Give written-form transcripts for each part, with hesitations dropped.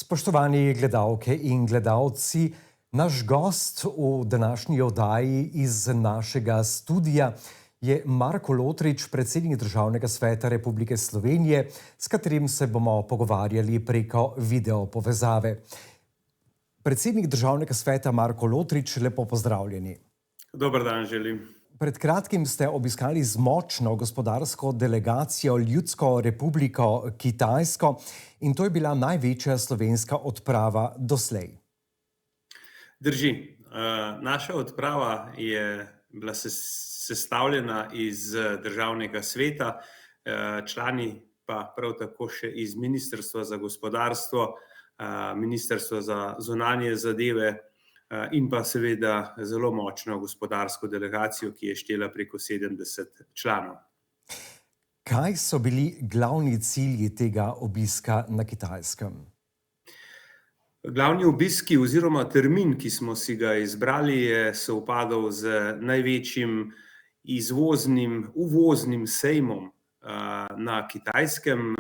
Spoštovani gledalke in gledalci, naš gost v današnji oddaji iz našega studia je Marko Lotrič, predsednik Državnega sveta Republike Slovenije, s katerim se bomo pogovarjali preko video povezave. Predsednik Državnega sveta Marko Lotrič, lepo pozdravljeni. Dober dan želim. Pred kratkim ste obiskali z močno gospodarsko delegacijo Ljudsko republiko Kitajsko in to je bila največja slovenska odprava doslej. Drži. Naša odprava je bila sestavljena iz Državnega sveta, člani pa prav tako še iz Ministrstva za gospodarstvo, Ministrstva za zunanje zadeve in pa seveda zelo močno gospodarsko delegacijo, ki je štela preko 70 članov. Kaj so bili glavni cilji tega obiska na Kitajskem? Glavni obiski oziroma termin, ki smo si ga izbrali, je sovpadal z največjim uvoznim sejmom na Kitajskem.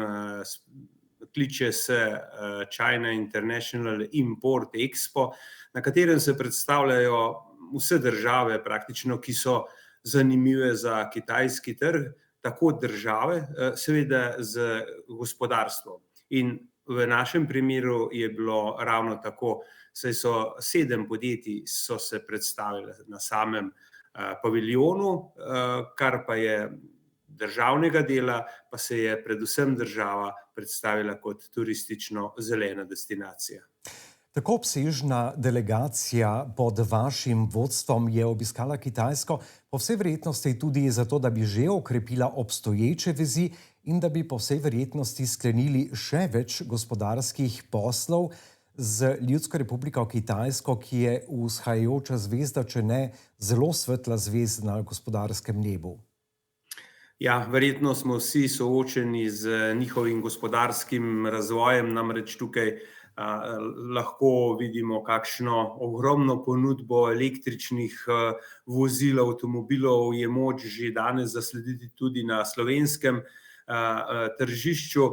Kliče se China International Import Expo, na katerem se predstavljajo vse države praktično, ki so zanimive za kitajski trg, tako države, seveda z gospodarstvom. In v našem primeru je bilo ravno tako, saj so 7 podjetij so se predstavile na samem paviljonu, kar pa je državnega dela, pa se je predvsem država predstavila kot turistično zelena destinacija. Tako obsežna delegacija pod vašim vodstvom je obiskala Kitajsko, po vsej verjetnosti tudi zato, da bi že okrepila obstoječe vezi in da bi po vsej verjetnosti sklenili še več gospodarskih poslov z Ljudsko republiko Kitajsko, ki je vzhajajoča zvezda, če ne zelo svetla zvezda na gospodarskem nebu. Ja, verjetno smo vsi soočeni z njihovim gospodarskim razvojem, namreč tukaj lahko vidimo kakšno ogromno ponudbo električnih vozil, avtomobilov je moč že danes zaslediti tudi na slovenskem tržišču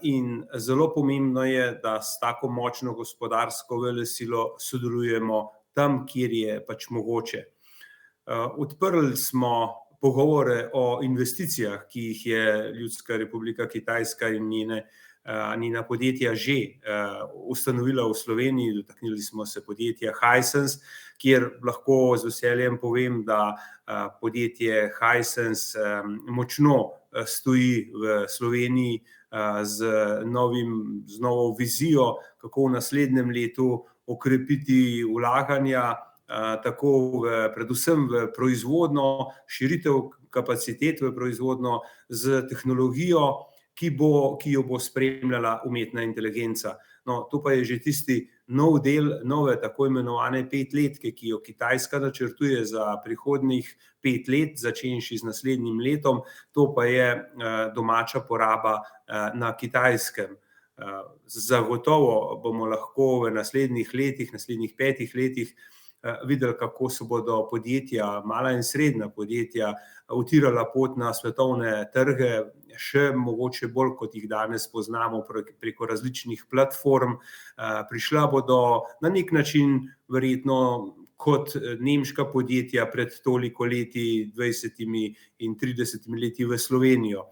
in zelo pomembno je, da s tako močno gospodarsko velesilo sodelujemo tam, kjer je pač mogoče. Odprli smo pogovore o investicijah, ki jih je Ljudska republika Kitajska in njena podjetja že ustanovila v Sloveniji. Dotaknili smo se podjetja Hisense, kjer lahko z veseljem povem, da podjetje Hisense močno stoji v Sloveniji z novo vizijo, kako v naslednjem letu okrepiti vlaganja, tako predvsem v proizvodnjo, širitev kapacitet v proizvodnjo z tehnologijo, ki jo bo spremljala umetna inteligenca. No, to pa je že tisti nov del nove tako imenovane petletke, ki jo Kitajska načrtuje za prihodnjih 5 let, začenši z naslednjim letom, to pa je domača poraba na Kitajskem. Zagotovo bomo lahko v naslednjih letih, naslednjih 5 letih videli, kako se bodo podjetja, mala in srednja podjetja, utirala pot na svetovne trge, še mogoče bolj, kot jih danes poznamo preko različnih platform. Prišla bodo na nek način verjetno kot nemška podjetja pred toliko leti, 20 in 30 leti v Slovenijo.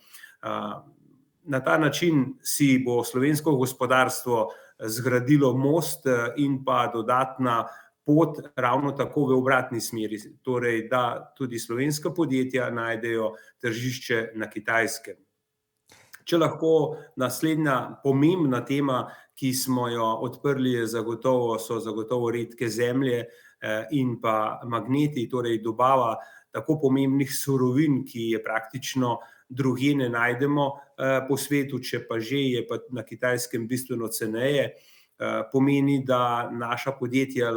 Na ta način si bo slovensko gospodarstvo zgradilo most in pa dodatna pot ravno tako v obratni smeri, torej da tudi slovenska podjetja najdejo tržišče na Kitajskem. Če lahko naslednja pomembna tema, ki smo jo odprli, so zagotovo redke zemlje in pa magneti, torej dobava tako pomembnih surovin, ki je praktično drugje ne najdemo po svetu, če pa že, je pa na Kitajskem bistveno ceneje. Pomeni, da naša podjetja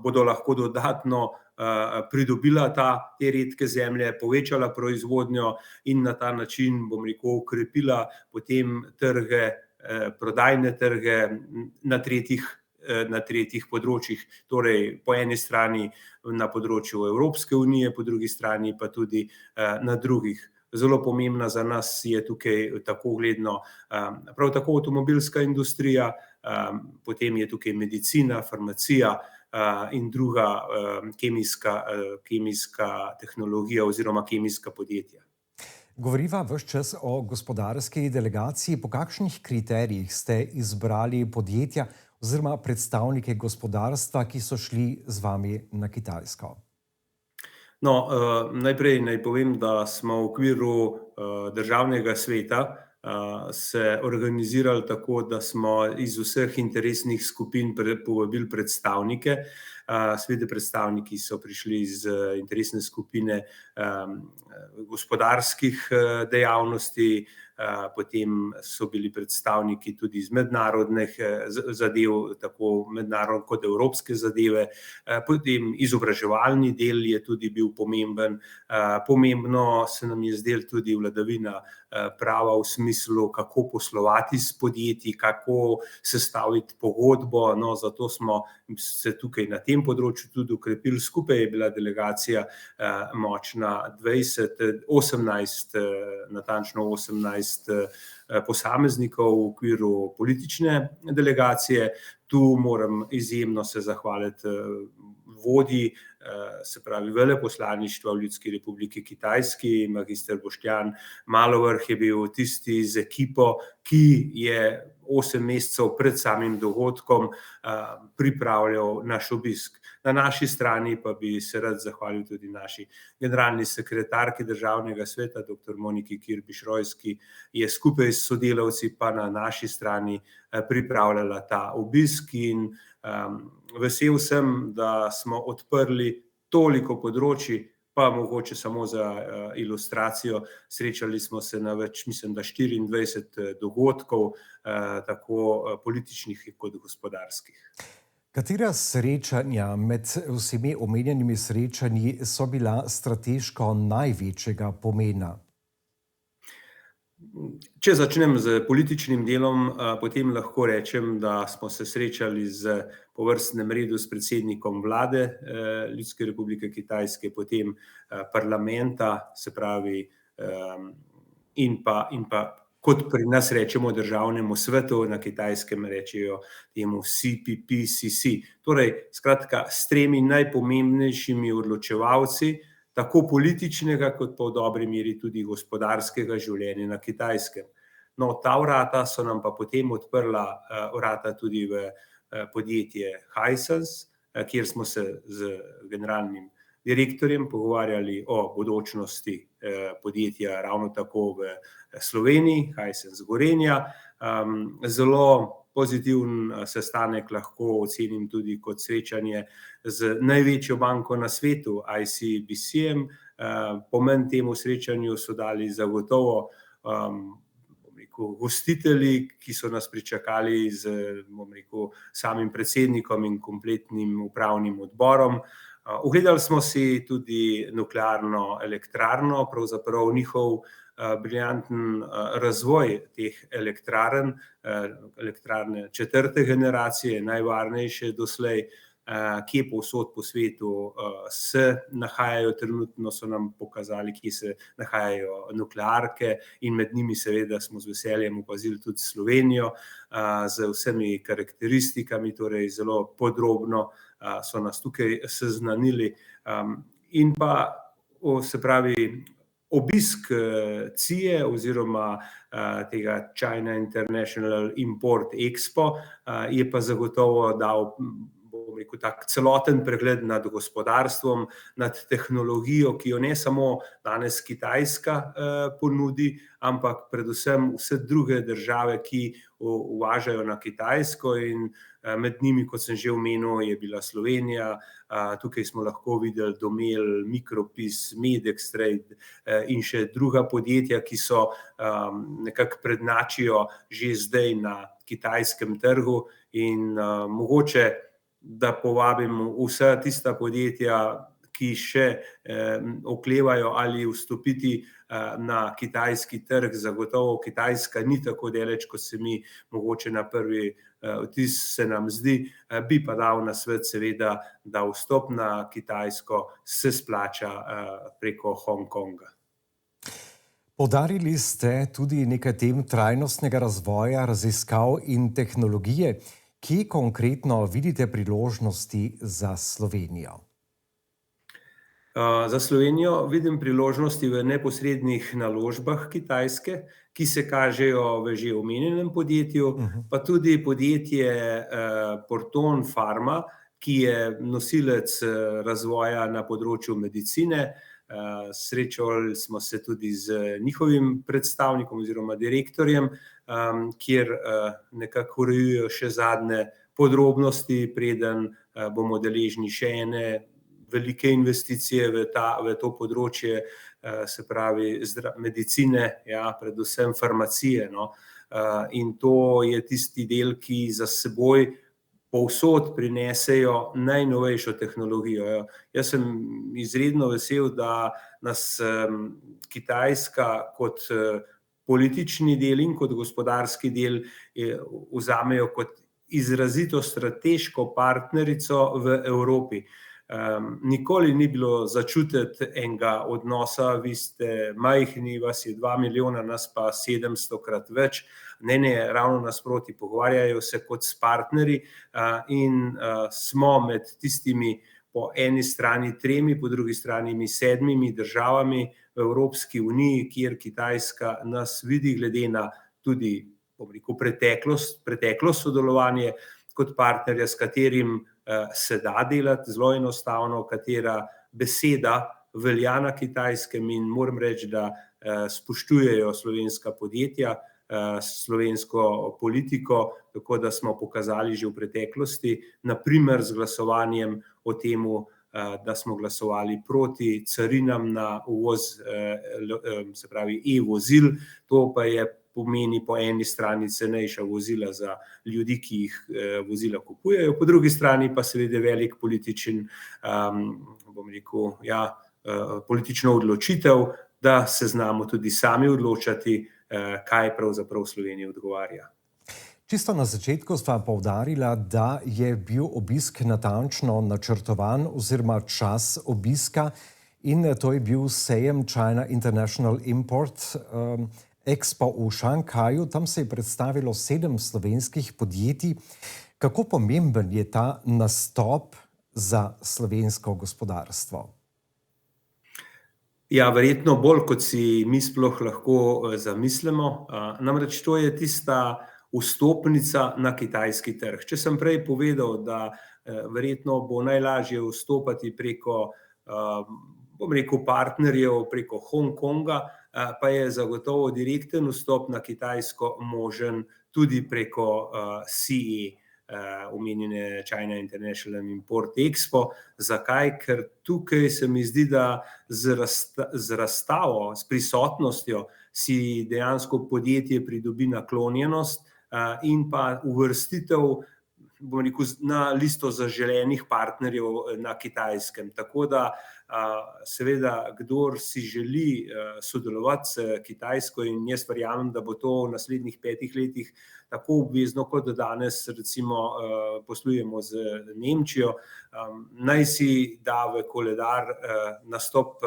bodo lahko dodatno pridobila te redke zemlje, povečala proizvodnjo in na ta način, bom rekel, okrepila potem trge, prodajne trge na tretjih področjih, torej po eni strani na področju Evropske unije, po drugi strani pa tudi na drugih zelo pomembna za nas je tukaj tako gledno prav tako avtomobilska industrija, potem je tukaj medicina, farmacija in druga kemijska tehnologija oziroma kemijska podjetja. Govoriva ves čas o gospodarski delegaciji. Po kakšnih kriterijih ste izbrali podjetja oziroma predstavnike gospodarstva, ki so šli z vami na Kitajsko? No, najprej naj povem, da smo v okviru državnega sveta se organizirali tako, da smo iz vseh interesnih skupin povabili predstavnike. Seveda predstavniki so prišli iz interesne skupine gospodarskih dejavnosti, potem so bili predstavniki tudi iz mednarodnih zadev, tako mednarodne kot evropske zadeve, potem izobraževalni del je tudi bil pomemben. Pomembno se nam je zdelo tudi vladavina prava v smislu, kako poslovati s podjetji, kako sestaviti pogodbo, no, zato smo se tukaj na tem področju tudi okrepili. Skupaj je bila delegacija močna 18, natančno 18 posameznikov v okviru politične delegacije. Tu moram izjemno se zahvaliti vodji, se pravi veleposlaništva v Ljudski republiki Kitajski, magister Boštjan Malovrh je bil tisti z ekipo, ki je 8 mesecev pred samim dogodkom pripravljal naš obisk. Na naši strani pa bi se rad zahvalil tudi naši generalni sekretarki državnega sveta, dr. Moniki Kirbiš-Rojs, ki je skupaj s sodelavci pa na naši strani pripravljala ta obisk in vesel sem, da smo odprli toliko področij, pa mogoče samo za ilustracijo, srečali smo se na več, mislim, da 24 dogodkov, tako političnih kot gospodarskih. Katera srečanja med vsemi omenjenimi srečanji so bila strateško največjega pomena? Če začnem z političnim delom, potem lahko rečem, da smo se srečali po vrstnem redu s predsednikom vlade Ljudske republike Kitajske, potem parlamenta, se pravi, in pa kot pri nas rečemo državnemu svetu, na Kitajskem rečejo temu CPPCC. Torej, skratka, s 3 najpomembnejšimi odločevalci, tako političnega, kot pa v dobri meri tudi gospodarskega življenja na Kitajskem. No, ta vrata so nam pa potem odprla vrata tudi v podjetje Hisense, kjer smo se z generalnim direktorjem pogovarjali o bodočnosti podjetja ravno tako v Sloveniji, Hisense Gorenja. Zelo pozitiven sestanek lahko ocenim tudi kot srečanje z največjo banko na svetu, ICBC-jem. Pomen temu srečanju so dali zagotovo gostitelji, ki so nas pričakali z samim predsednikom in kompletnim upravnim odborom. Ogledali smo si tudi nuklearno elektrarno, pravzaprav njihov briljanten razvoj teh elektrarn, elektrarne 4. generacije, najvarnejše doslej, kje povsod po svetu se nahajajo, trenutno so nam pokazali, kje se nahajajo nuklearke in med njimi seveda smo z veseljem opazili tudi Slovenijo z vsemi karakteristikami, torej zelo podrobno so nas tukaj seznanili. In pa, se pravi, obisk CIE oziroma tega China International Import Expo je pa zagotovo dal, bom rekel, tak celoten pregled nad gospodarstvom, nad tehnologijo, ki jo ne samo danes Kitajska ponudi, ampak predvsem vse druge države, ki uvažajo na Kitajsko in med njimi, kot sem že omenil, je bila Slovenija. Tukaj smo lahko videli Domel, Micropis, Medextrade in še druga podjetja, ki so nekako prednjačijo že zdaj na kitajskem trgu in mogoče, da povabim vsa tista podjetja, ki še oklevajo ali vstopiti na kitajski trg. Zagotovo Kitajska ni tako daleč, kot se mi mogoče na prvi vtis se nam zdi, bi pa dal nasvet seveda, da vstop na Kitajsko se splača preko Hongkonga. Poudarili ste tudi nekaj tem trajnostnega razvoja, raziskav in tehnologije. Kje konkretno vidite priložnosti za Slovenijo? Za Slovenijo vidim priložnosti v neposrednih naložbah Kitajske, ki se kažejo v že omenjenem podjetju, pa tudi podjetje Porton Pharma, ki je nosilec razvoja na področju medicine. Srečali smo se tudi z njihovim predstavnikom oziroma direktorjem, kjer nekako urejajo še zadnje podrobnosti, preden bomo deležni še ene velike investicije v to področje, se pravi medicine, ja, predvsem farmacije, no. In to je tisti del, ki za seboj povsod prinesejo najnovejšo tehnologijo. Jaz sem izredno vesel, da nas Kitajska kot politični del in kot gospodarski del vzamejo kot izrazito strateško partnerico v Evropi. Nikoli ni bilo začutiti enega odnosa, vi ste majhni, vas je 2 milijona, nas pa 700-krat več. Ne, ravno nasproti, pogovarjajo se kot s partnerji in smo med tistimi po eni strani 3, po drugi strani 7 državami v Evropski uniji, kjer Kitajska nas vidi glede na tudi, bom rekel, preteklo sodelovanje kot partnerja, s katerim se da delati zelo enostavno, katera beseda velja na Kitajskem in moram reči, da spoštujejo slovenska podjetja, slovensko politiko, tako da smo pokazali že v preteklosti, na primer z glasovanjem o temu, da smo glasovali proti carinam na uvoz, se pravi e-vozil, to pa pomeni po eni strani cenejša vozila za ljudi, ki jih vozila kupujejo, po drugi strani pa seveda velik političen, bom rekel, ja, politično odločitev, da se znamo tudi sami odločati, kaj pravzaprav Sloveniji odgovarja. Čisto na začetku sva poudarila, da je bil obisk natančno načrtovan oziroma čas obiska in to je bil sejem China International Import Expo v Šanghaju. Tam se je predstavilo 7 slovenskih podjetij. Kako pomemben je ta nastop za slovensko gospodarstvo? Ja, verjetno bolj, kot si mi sploh lahko zamislimo. Namreč to je tista vstopnica na kitajski trg. Če sem prej povedal, da verjetno bo najlažje vstopati preko, bom rekel, partnerjev, preko Hongkonga, pa je zagotovo direkten vstop na Kitajsko možen tudi preko CE, omenjene China International Import Expo. Zakaj? Ker tukaj se mi zdi, da z razstavo, s prisotnostjo si dejansko podjetje pridobi naklonjenost in pa uvrstitev, bom rekel, na listo zaželenih partnerjev na Kitajskem. Tako da seveda, kdor si želi sodelovati s Kitajsko, in jaz verjamem, da bo to v naslednjih 5 letih tako obvezno, kot danes recimo poslujemo z Nemčijo, naj si da v koledar nastop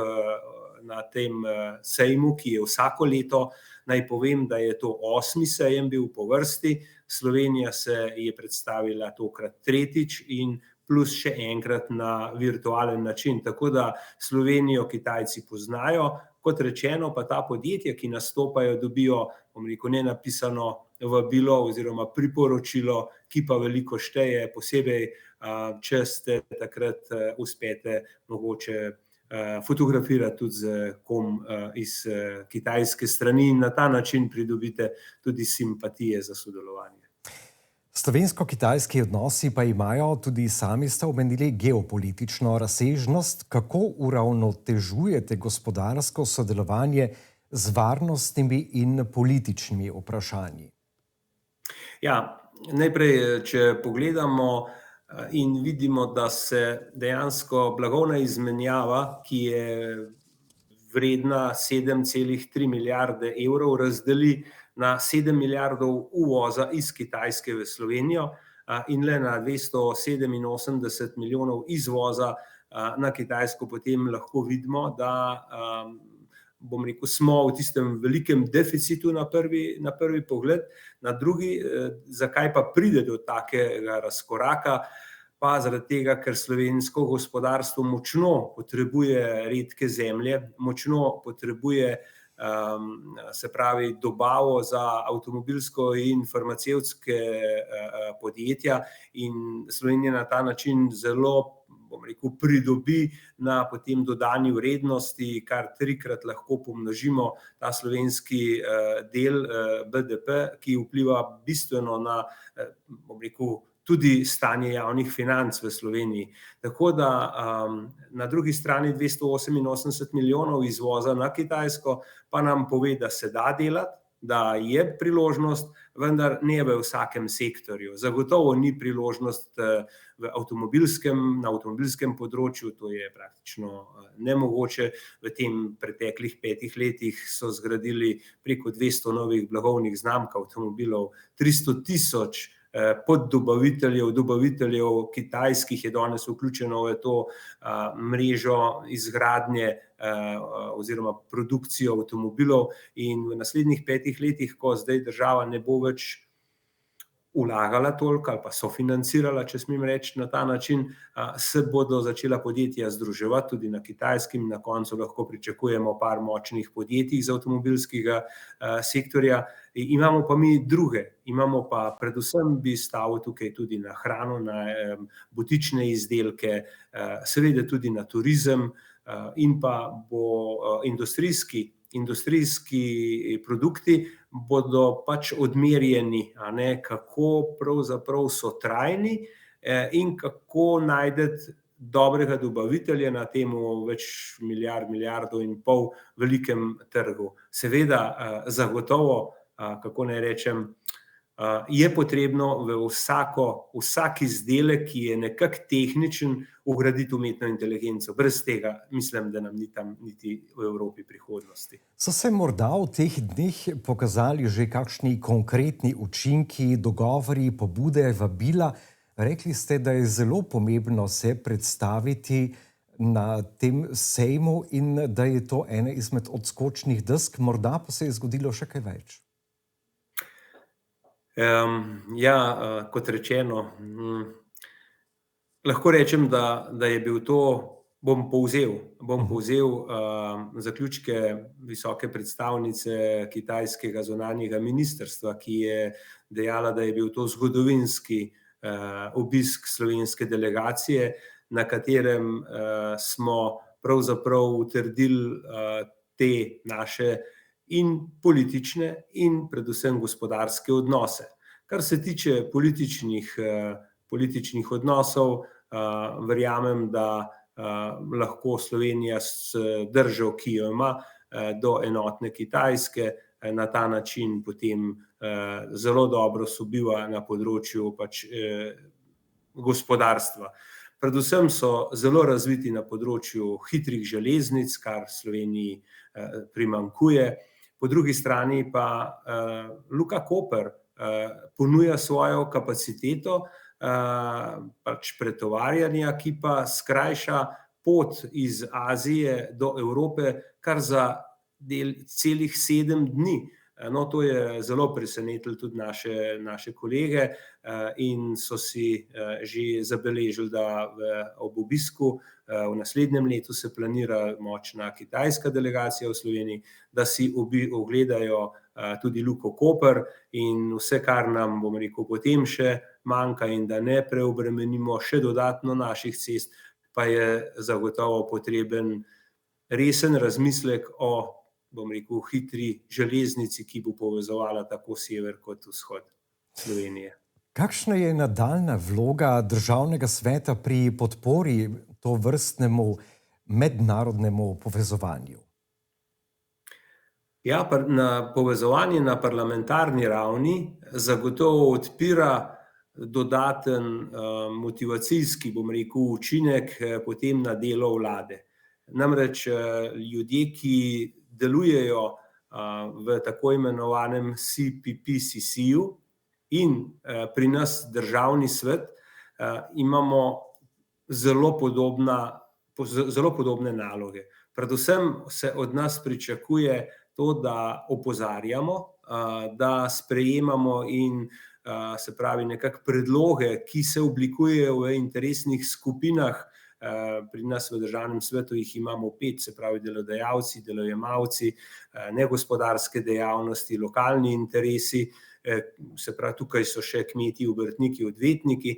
na tem sejmu, ki je vsako leto. Naj povem, da je to 8. sejem bil po vrsti, Slovenija se je predstavila tokrat 3. in plus še enkrat na virtualen način. Tako da Slovenijo Kitajci poznajo, kot rečeno, pa ta podjetja, ki nastopajo, dobijo, bom rekel, nenapisano vabilo oziroma priporočilo, ki pa veliko šteje, posebej, če ste takrat uspete mogoče fotografirati tudi z kom iz kitajske strani in na ta način pridobite tudi simpatije za sodelovanje. Slovensko-kitajski odnosi pa imajo, tudi sami ste omenili, geopolitično razsežnost. Kako uravnotežujete gospodarsko sodelovanje z varnostnimi in političnimi vprašanji? Ja, najprej, če pogledamo in vidimo, da se dejansko blagovna izmenjava, ki je vredna 7,3 milijarde evrov, razdeli na 7 milijardov uvoza iz Kitajske v Slovenijo in le na 287 milijonov izvoza na Kitajsko, potem lahko vidimo, da bom rekel, smo v tistem velikem deficitu na prvi pogled, na drugi, zakaj pa pride do takega razkoraka, pa zaradi tega, ker slovensko gospodarstvo močno potrebuje redke zemlje, močno potrebuje, se pravi, dobavo za avtomobilsko in farmacevtske podjetja, in Slovenija na ta način zelo, bom rekel, pridobi na potem dodani vrednosti, kar trikrat lahko pomnožimo ta slovenski del BDP, ki vpliva bistveno na, bom rekel, tudi stanje javnih financ v Sloveniji. Tako da na drugi strani 288 milijonov izvoza na Kitajsko pa nam pove, da se da delati, da je priložnost, vendar ne v vsakem sektorju. Zagotovo ni priložnost na avtomobilskem področju, to je praktično nemogoče. V tem preteklih 5 letih so zgradili preko 200 novih blagovnih znamk avtomobilov, 300 000 dobaviteljev kitajskih je danes vključeno v to mrežo izgradnje oziroma produkcijo avtomobilov, in v naslednjih 5 letih, ko zdaj država ne bo več vlagala toliko ali pa sofinancirala, če smem reči na ta način, se bodo začela podjetja združevati tudi na Kitajskem, na koncu lahko pričakujemo par močnih podjetij iz avtomobilskega sektorja. Imamo pa mi druge, imamo pa predvsem bi stavil tukaj tudi na hrano, na butične izdelke, seveda tudi na turizem, in pa bo industrijski produkti bodo pač odmerjeni, a ne, kako pravzaprav so trajni in kako najti dobrega dobavitelja na temu več milijardo in pol velikem trgu. Seveda, zagotovo, kako naj rečem, je potrebno v vsak izdelek, ki je nekako tehničen, vgraditi umetno inteligenco. Brez tega mislim, da nam ni tam niti v Evropi prihodnosti. So se morda v teh dneh pokazali že kakšni konkretni učinki, dogovori, pobude, vabila? Rekli ste, da je zelo pomembno se predstaviti na tem sejmu in da je to ena izmed odskočnih desk, morda pa se je zgodilo še kaj več. Kot rečeno, lahko rečem, da je bil to, bom povzel zaključke visoke predstavnice kitajskega zunanjega ministrstva, ki je dejala, da je bil to zgodovinski obisk slovenske delegacije, na katerem smo pravzaprav utrdili te naše in politične in predvsem gospodarske odnose. Kar se tiče političnih odnosov, verjamem, da lahko Slovenija s držo, ki jo ima, do enotne Kitajske, na ta način potem zelo dobro sobiva na področju pač gospodarstva. Predvsem so zelo razviti na področju hitrih železnic, kar Sloveniji primanjkuje. Po drugi strani pa Luka Koper ponuja svojo kapaciteto pač pretovarjanja, ki pa skrajša pot iz Azije do Evrope kar za celih 7 dni. No, to je zelo presenetilo tudi naše kolege in so si že zabeležili, da ob obisku v naslednjem letu se planira močna kitajska delegacija v Sloveniji, da si ogledajo tudi Luko Koper, in vse, kar nam, bom rekel, potem še manjka, in da ne preobremenimo še dodatno naših cest, pa je zagotovo potreben resen razmislek o, bom rekel, hitri železnici, ki bo povezovala tako sever kot vzhod Slovenije. Kakšna je nadaljnja vloga Državnega sveta pri podpori tovrstnemu mednarodnemu povezovanju? Ja, povezovanje na parlamentarni ravni zagotovo odpira dodaten motivacijski, bom rekel, učinek potem na delo vlade. Namreč ljudje, ki delujejo v tako imenovanem CPPCC-ju in pri nas Državni svet, imamo zelo podobne naloge. Predvsem se od nas pričakuje to, da opozarjamo, da sprejemamo in se pravi nekako predloge, ki se oblikujejo v interesnih skupinah. Pri nas v Državnem svetu jih imamo 5, se pravi delodajalci, delojemalci, negospodarske dejavnosti, lokalni interesi, se pravi tukaj so še kmeti, obrtniki, odvetniki,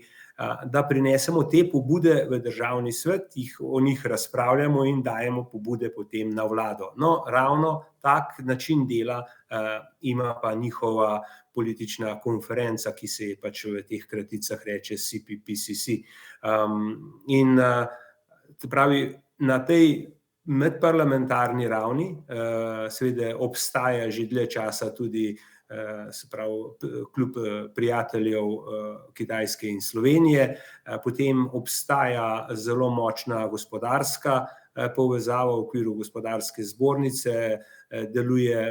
da prinesemo te pobude v Državni svet, o njih razpravljamo in dajemo pobude potem na vlado. No, ravno tak način dela ima pa njihova politična konferenca, ki se je pač v teh kraticah reče CPPCC. In pravi, na tej medparlamentarni ravni seveda obstaja že dlje časa tudi se pravi klub prijateljev Kitajske in Slovenije, potem obstaja zelo močna gospodarska povezava v okviru gospodarske zbornice, deluje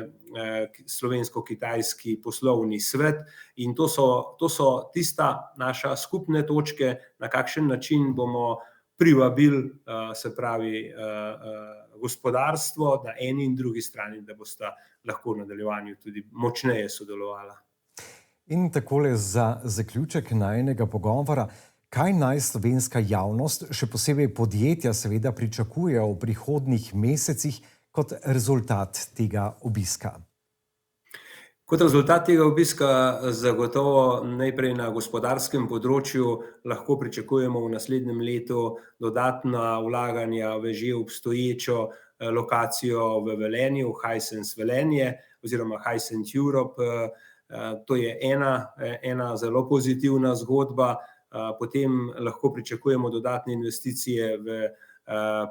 slovensko-kitajski poslovni svet in to so tista naša skupne točke, na kakšen način bomo privabili, se pravi, gospodarstvo na eni in drugi strani, da bosta lahko v nadaljevanju tudi močneje sodelovala. In takole za zaključek najinega pogovora, kaj naj slovenska javnost, še posebej podjetja, seveda pričakujejo v prihodnjih mesecih kot rezultat tega obiska? Kot rezultat tega obiska zagotovo najprej na gospodarskem področju lahko pričakujemo v naslednjem letu dodatna vlaganja v že obstoječo lokacijo v Velenju, Hisense Velenje oziroma Hisense Europe. To je ena zelo pozitivna zgodba. Potem lahko pričakujemo dodatne investicije v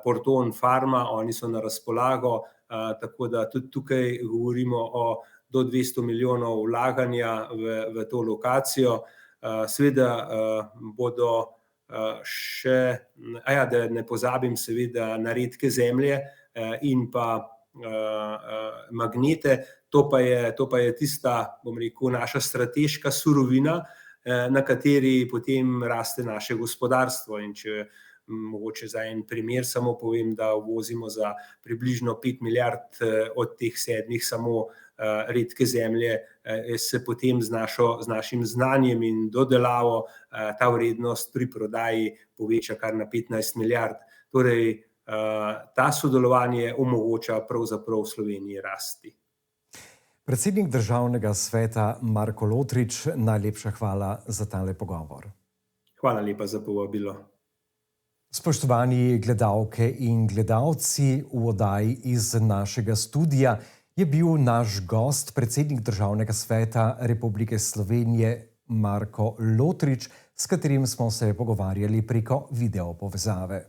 Porton Pharma, oni so na razpolago, tako da tudi tukaj govorimo o do 200 milijonov vlaganja v to lokacijo. Seveda bodo še, da ne pozabim seveda na redke zemlje in pa magnete, to pa je tista, bom rekel, naša strateška surovina, na kateri potem raste naše gospodarstvo. In če mogoče za en primer samo povem, da uvozimo za približno 5 milijard od teh 7 samo redke zemlje, se potem z našim znanjem in dodelavo ta vrednost pri prodaji poveča kar na 15 milijard. Torej, ta sodelovanje omogoča pravzaprav Sloveniji rasti. Predsednik Državnega sveta Marko Lotrič, najlepša hvala za tale pogovor. Hvala lepa za povabilo. Spoštovani gledalke in gledalci, v oddaji iz našega studia je bil naš gost, predsednik Državnega sveta Republike Slovenije Marko Lotrič, s katerim smo se pogovarjali preko video povezave.